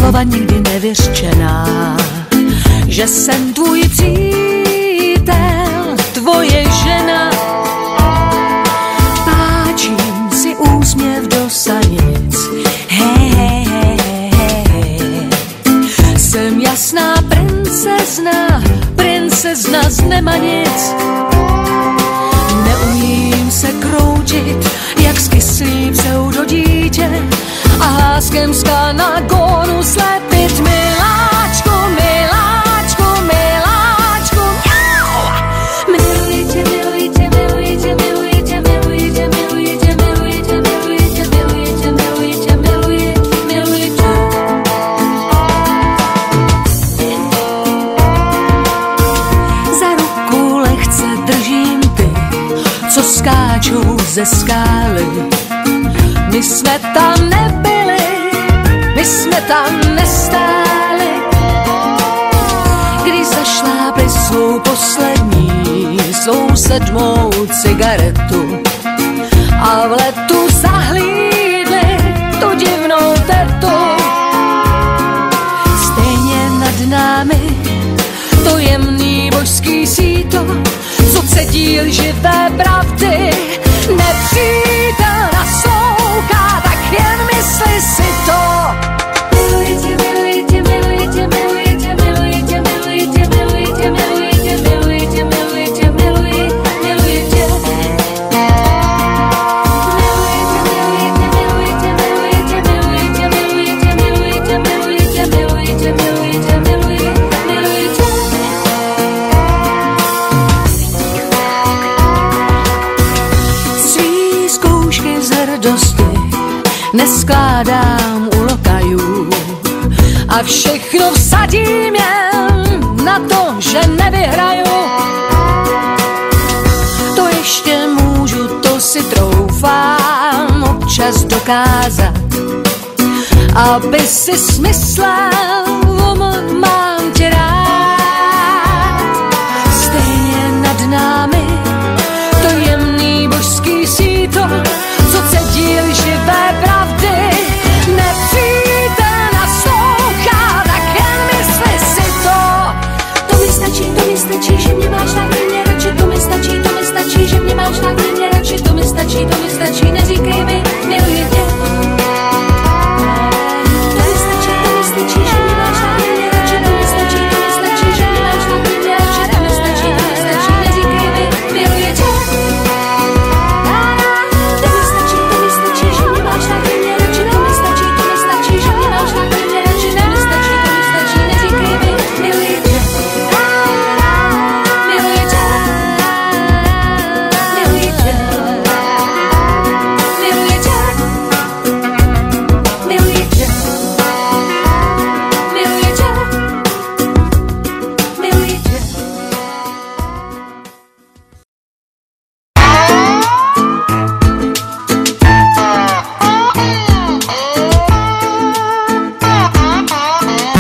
slova nikdy nevyřčená, že jsem tvůj přítel, tvoje žena. Páčím si úsměv do sanic, hej, hej, hej, hej. Jsem jasná princezna z Nemanic. Neumím se kroutit, jak skyslý pseudodítě a hláskem z kanagonu slepit. Miláčku, miláčku, miláčku, mňau! Miluji tě, miluji tě, miluji tě, miluji tě, miluji tě, miluji tě, miluji tě, miluji tě, miluji tě, miluji tě, miluji, miluji tě. Za ruku lehce držím ty, co skáčou ze skály. My jsme tam nebyli, my jsme tam nestáli, když zašlápli svou poslední, svou 7. cigaretu a v letu zahlídli tu divnou tetu. Stejně nad námi to jemný božský síto, co cedí lživé pravdy, nepřítel naslouchá, tak jen mysli si to. Miluji tě, miluji tě, miluji tě, miluji tě, miluji tě, miluji tě, miluji tě, miluji tě, miluji tě, miluji tě, miluji, miluji tě. Miluji tě, miluji tě, miluji tě, miluji tě, miluji tě, miluji tě, miluji tě, miluji tě, miluji tě, miluji, miluji tě. Svý zkoušky z hrdosti neskládám u lokajů a všechno vsadím jen na to, že nevyhraju. To ještě můžu, to si troufám občas dokázat, aby si smyslel, mám tě rád.